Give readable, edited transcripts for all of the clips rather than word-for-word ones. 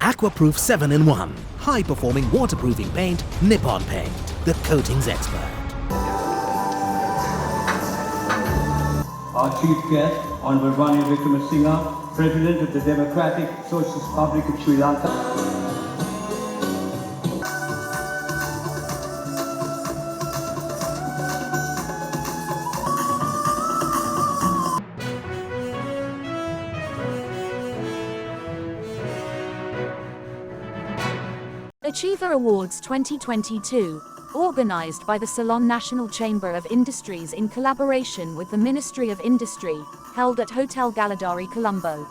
Aquaproof 7-in-1. High-performing waterproofing paint, Nippon Paint. The coatings expert. Our chief guest, Honorable Ranil Wickremesinghe, President of the Democratic Socialist Republic of Sri Lanka. Achiever Awards 2022, organized by the Ceylon National Chamber of Industries in collaboration with the Ministry of Industry, held at Hotel Galadari, Colombo.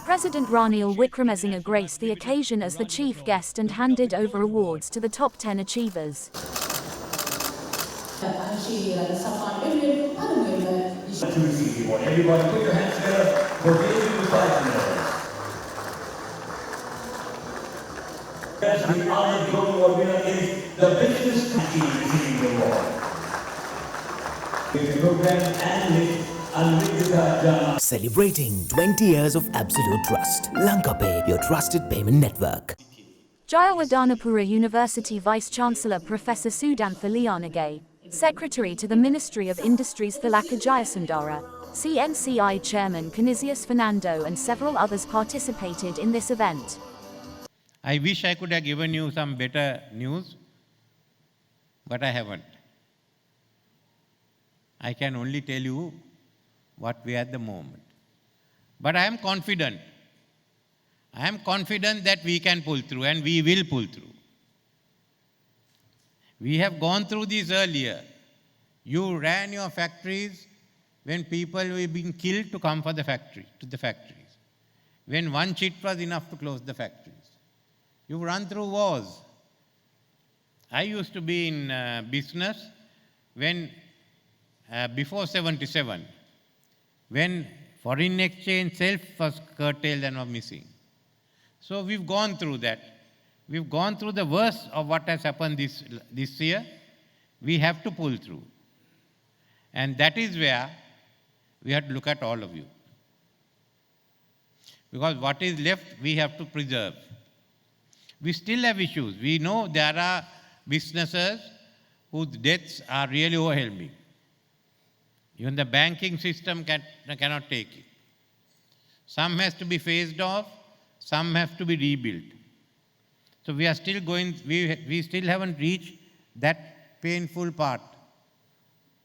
President Ranil Wickremesinghe graced the occasion as the chief guest and handed over awards to the top 10 achievers. Everybody put your hands together for giving the prize. As we honor the award winner is the business team receiving the award. The program analyst Celebrating 20 years of absolute trust. Lanka Pay, your trusted payment network. Jayawardenepura University Vice-Chancellor Professor Sudantha Leonage, Secretary to the Ministry of Industries Thilaka Jayasundara, CNCI Chairman Canisius Fernando and several others participated in this event. I wish I could have given you some better news, but I haven't. I can only tell you what we are at the moment. But I am confident. I am confident that we can pull through, and we will pull through. We have gone through this earlier. You ran your factories when people were being killed to come to the factories. When one chit was enough to close the factories. You run through wars. I used to be in business when, before 77, when foreign exchange self was curtailed and was missing. So we've gone through that. We've gone through the worst of what has happened this year. We have to pull through. And that is where we have to look at all of you. Because what is left, we have to preserve. We still have issues. We know there are businesses whose debts are really overwhelming. Even the banking system cannot take it. Some has to be phased off, some have to be rebuilt. So we are still going, we still haven't reached that painful part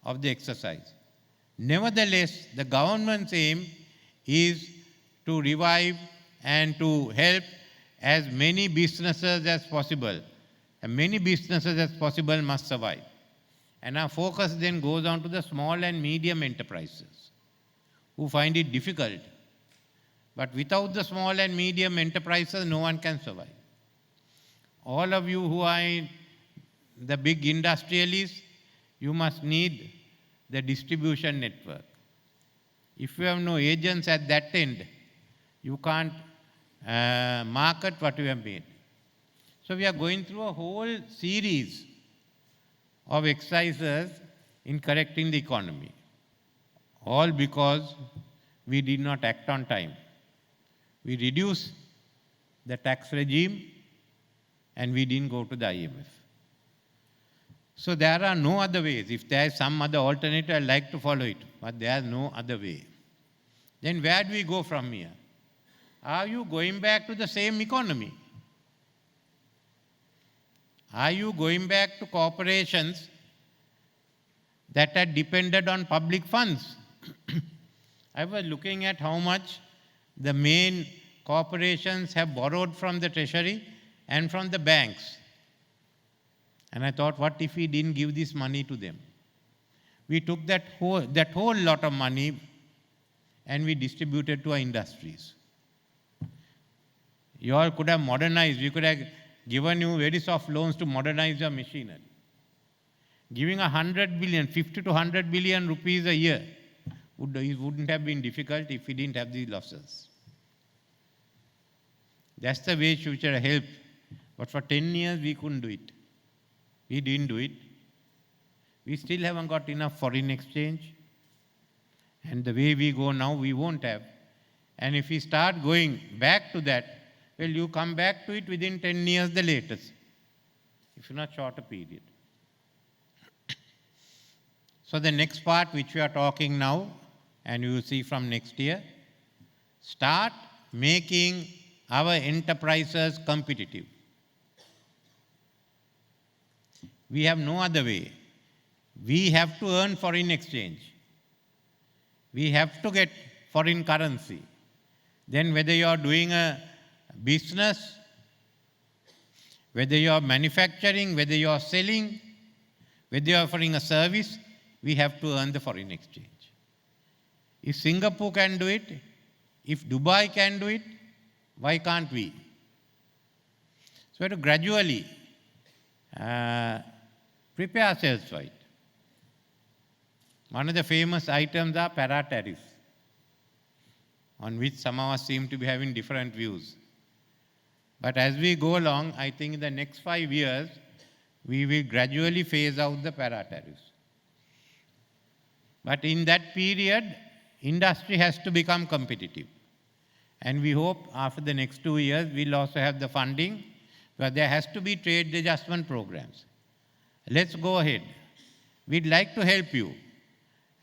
of the exercise. Nevertheless, the government's aim is to revive and to help as many businesses as possible. And many businesses as possible must survive. And our focus then goes on to the small and medium enterprises who find it difficult. But without the small and medium enterprises, no one can survive. All of you who are in the big industrialists, you must need the distribution network. If you have no agents at that end, you can't market what you have made. So we are going through a whole series of exercises in correcting the economy. All because we did not act on time. We reduced the tax regime and we didn't go to the IMF. So there are no other ways. If there is some other alternative, I'd like to follow it, but there is no other way. Then where do we go from here? Are you going back to the same economy? Are you going back to corporations that are dependent on public funds? I was looking at how much the main corporations have borrowed from the treasury and from the banks. And I thought, what if we didn't give this money to them? We took that whole lot of money and we distributed to our industries. You all could have modernized. We could have given you very soft loans to modernize your machinery. Giving 100 billion, 50 to 100 billion rupees a year wouldn't have been difficult if we didn't have these losses. That's the way we should have helped. But for 10 years, we couldn't do it. We didn't do it. We still haven't got enough foreign exchange. And the way we go now, we won't have. And if we start going back to that, Well, you come back to it within 10 years the latest, if not shorter period. So the next part which we are talking now, and you will see from next year, start making our enterprises competitive. We have no other way. We have to earn foreign exchange. We have to get foreign currency. Then whether you are doing a business, whether you are manufacturing, whether you are selling, whether you are offering a service, we have to earn the foreign exchange. If Singapore can do it, if Dubai can do it, why can't we? So we have to gradually prepare ourselves for it. One of the famous items are para-tariffs, on which some of us seem to be having different views. But as we go along, I think in the next 5 years, we will gradually phase out the para-tariffs. But in that period, industry has to become competitive. And we hope after the next 2 years, we'll also have the funding, but there has to be trade adjustment programs. Let's go ahead. We'd like to help you.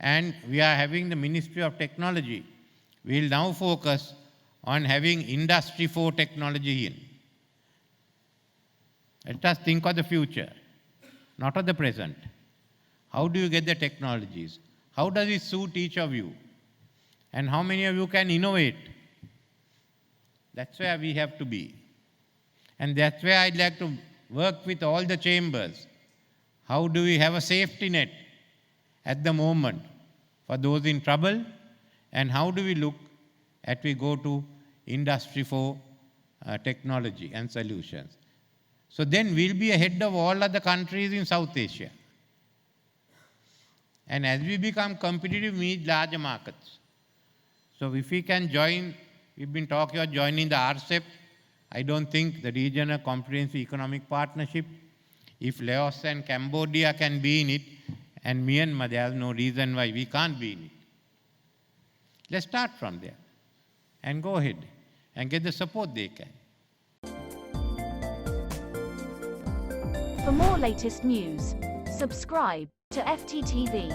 And we are having the Ministry of Technology. We'll now focus on having Industry 4 technology in. Let us think of the future, not of the present. How do you get the technologies? How does it suit each of you? And how many of you can innovate? That's where we have to be. And that's where I'd like to work with all the chambers. How do we have a safety net at the moment for those in trouble? And how do we look at we go to Industry 4 technology and solutions? So then we'll be ahead of all other countries in South Asia. And as we become competitive, we need larger markets. So if we can join, we've been talking about joining the RCEP. I don't think the Regional Comprehensive Economic Partnership, if Laos and Cambodia can be in it, and Myanmar, there's no reason why we can't be in it. Let's start from there and go ahead and get the support they can. For more latest news, subscribe to FTTV.